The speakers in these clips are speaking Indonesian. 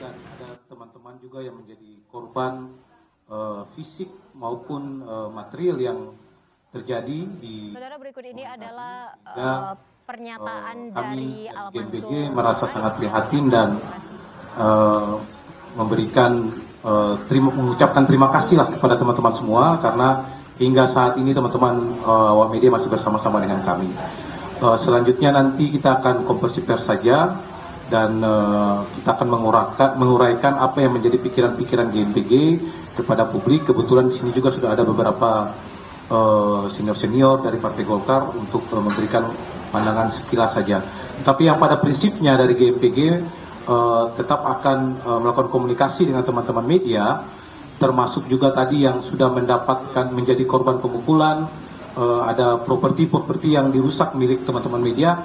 dan ada teman-teman juga yang menjadi korban fisik maupun material yang terjadi di. Saudara, berikut ini adalah pernyataan kami dari Al GMPG Mansur merasa sangat prihatin dan memberikan mengucapkan terima kasih lah kepada teman-teman semua karena hingga saat ini teman-teman awak media masih bersama-sama dengan kami. Selanjutnya nanti kita akan konversi pers saja dan kita akan menguraikan apa yang menjadi pikiran-pikiran GMPG kepada publik. Kebetulan di sini juga sudah ada beberapa senior-senior dari Partai Golkar untuk memberikan pandangan sekilas saja. Tapi yang pada prinsipnya dari GMPG tetap akan melakukan komunikasi dengan teman-teman media, termasuk juga tadi yang sudah mendapatkan menjadi korban pemukulan, ada properti yang dirusak milik teman-teman media.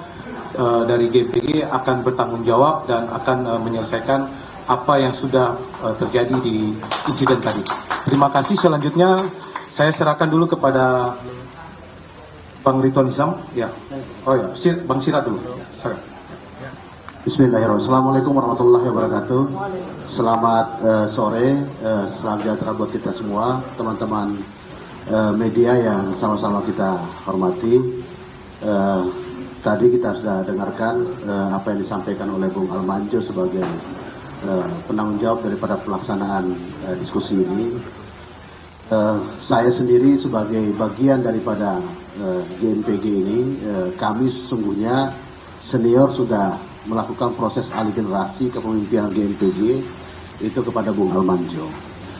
Dari GMPG akan bertanggung jawab dan akan menyelesaikan apa yang sudah terjadi di insiden tadi. Terima kasih. Selanjutnya saya serahkan dulu kepada Bang Ridwan Hisham. Ya, Bang Sirat dulu. Bismillahirrahmanirrahim. Assalamualaikum warahmatullahi wabarakatuh. Selamat sore, salam sejahtera buat kita semua, teman-teman media yang sama-sama kita hormati. Tadi kita sudah dengarkan apa yang disampaikan oleh Bung Al Mansur sebagai penanggung jawab daripada pelaksanaan diskusi ini. Saya sendiri sebagai bagian daripada GMPG ini, kami sesungguhnya senior sudah melakukan proses alih generasi kepemimpinan GMPG itu kepada Bung Al Mansur.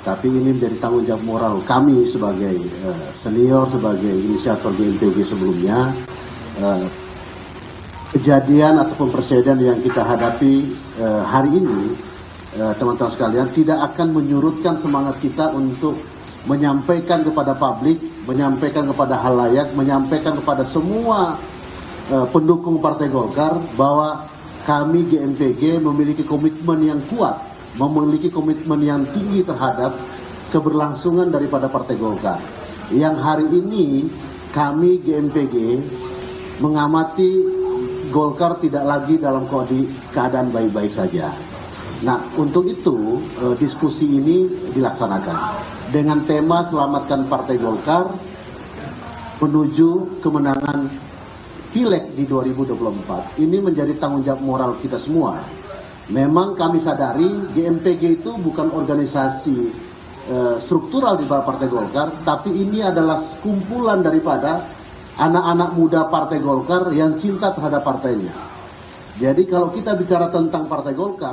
Tapi ini menjadi tanggung jawab moral kami sebagai senior, sebagai inisiator GMPG sebelumnya. Kejadian ataupun presiden yang kita hadapi hari ini, teman-teman sekalian, tidak akan menyurutkan semangat kita untuk menyampaikan kepada publik, menyampaikan kepada halayak, menyampaikan kepada semua pendukung Partai Golkar bahwa kami GMPG memiliki komitmen yang kuat, memiliki komitmen yang tinggi terhadap keberlangsungan daripada Partai Golkar. Yang hari ini kami GMPG mengamati Golkar tidak lagi dalam keadaan baik-baik saja. Nah, untuk itu diskusi ini dilaksanakan dengan tema selamatkan Partai Golkar menuju kemenangan Pileg di 2024. Ini menjadi tanggung jawab moral kita semua. Memang kami sadari GMPG itu bukan organisasi struktural di bawah Partai Golkar, tapi ini adalah kumpulan daripada anak-anak muda Partai Golkar yang cinta terhadap partainya. Jadi kalau kita bicara tentang Partai Golkar,